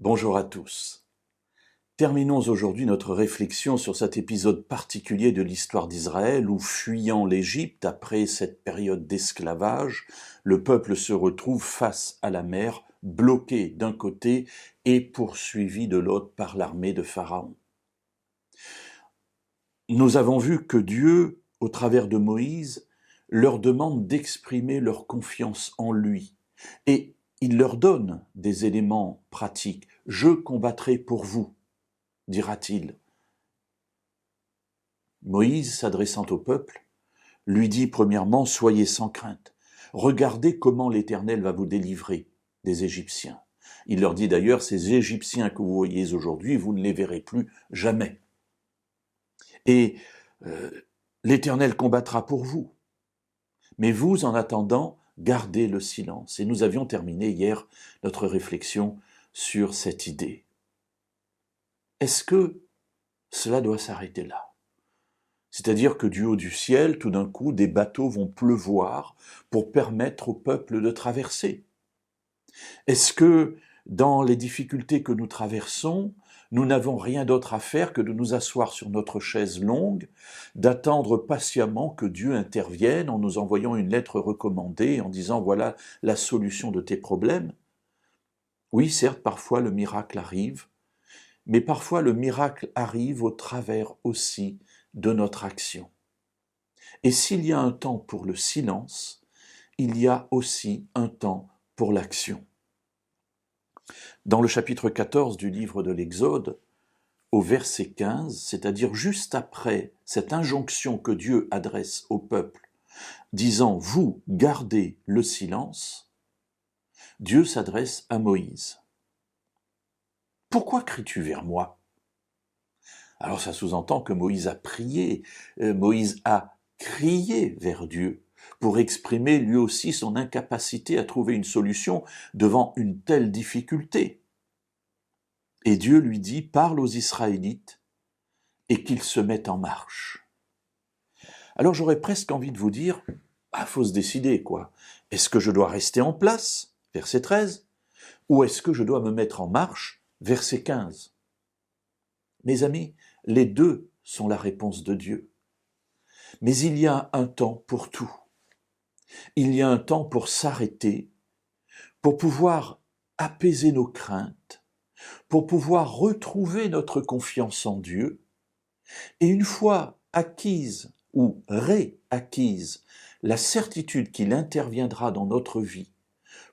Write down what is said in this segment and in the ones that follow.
Bonjour à tous. Terminons aujourd'hui notre réflexion sur cet épisode particulier de l'histoire d'Israël où, fuyant l'Égypte après cette période d'esclavage, le peuple se retrouve face à la mer, bloqué d'un côté et poursuivi de l'autre par l'armée de Pharaon. Nous avons vu que Dieu, au travers de Moïse, leur demande d'exprimer leur confiance en lui et il leur donne des éléments pratiques. « Je combattrai pour vous », dira-t-il. Moïse, s'adressant au peuple, lui dit premièrement « Soyez sans crainte, regardez comment l'Éternel va vous délivrer des Égyptiens. » Il leur dit d'ailleurs « Ces Égyptiens que vous voyez aujourd'hui, vous ne les verrez plus jamais. Et l'Éternel combattra pour vous. Mais vous, en attendant, gardez le silence. » Et nous avions terminé hier notre réflexion sur cette idée. Est-ce que cela doit s'arrêter là? C'est-à-dire que du haut du ciel, tout d'un coup, des bateaux vont pleuvoir pour permettre au peuple de traverser. Est-ce que dans les difficultés que nous traversons, nous n'avons rien d'autre à faire que de nous asseoir sur notre chaise longue, d'attendre patiemment que Dieu intervienne en nous envoyant une lettre recommandée, en disant « voilà la solution de tes problèmes ». Oui, certes, parfois le miracle arrive, mais parfois le miracle arrive au travers aussi de notre action. Et s'il y a un temps pour le silence, il y a aussi un temps pour l'action. Dans le chapitre 14 du livre de l'Exode, au verset 15, c'est-à-dire juste après cette injonction que Dieu adresse au peuple, disant « Vous gardez le silence », Dieu s'adresse à Moïse. « Pourquoi cries-tu vers moi ?» Alors ça sous-entend que Moïse a prié, Moïse a crié vers Dieu pour exprimer lui aussi son incapacité à trouver une solution devant une telle difficulté. Et Dieu lui dit « Parle aux Israélites et qu'ils se mettent en marche. » Alors j'aurais presque envie de vous dire « faut se décider, quoi. Est-ce que je dois rester en place ?» Verset 13. Ou est-ce que je dois me mettre en marche ? Verset 15. Mes amis, les deux sont la réponse de Dieu. Mais il y a un temps pour tout. Il y a un temps pour s'arrêter, pour pouvoir apaiser nos craintes, pour pouvoir retrouver notre confiance en Dieu. Et une fois acquise ou réacquise la certitude qu'il interviendra dans notre vie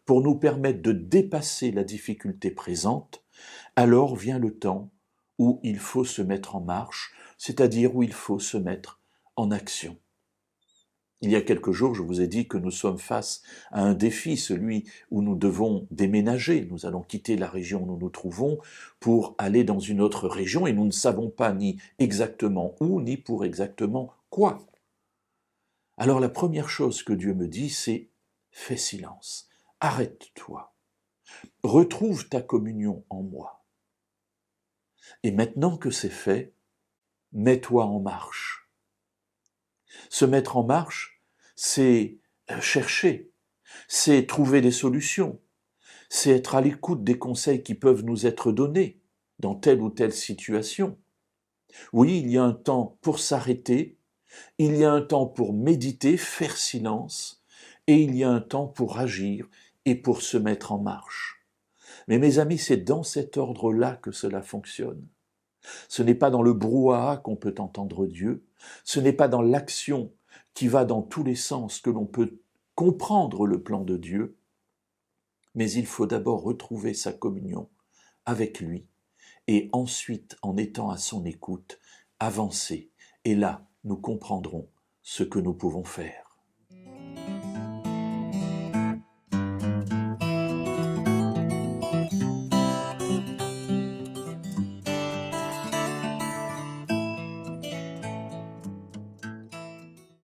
pour nous permettre de dépasser la difficulté présente, alors vient le temps où il faut se mettre en marche, c'est-à-dire où il faut se mettre en action. Il y a quelques jours, je vous ai dit que nous sommes face à un défi, celui où nous devons déménager. Nous allons quitter la région où nous nous trouvons pour aller dans une autre région et nous ne savons pas ni exactement où, ni pour exactement quoi. Alors la première chose que Dieu me dit, c'est « fais silence, arrête-toi, retrouve ta communion en moi. Et maintenant que c'est fait, mets-toi en marche. » Se mettre en marche, c'est chercher, c'est trouver des solutions, c'est être à l'écoute des conseils qui peuvent nous être donnés dans telle ou telle situation. Oui, il y a un temps pour s'arrêter, il y a un temps pour méditer, faire silence, et il y a un temps pour agir et pour se mettre en marche. Mais mes amis, c'est dans cet ordre-là que cela fonctionne. Ce n'est pas dans le brouhaha qu'on peut entendre Dieu, ce n'est pas dans l'action qui va dans tous les sens que l'on peut comprendre le plan de Dieu, mais il faut d'abord retrouver sa communion avec lui et ensuite, en étant à son écoute, avancer. Et là, nous comprendrons ce que nous pouvons faire.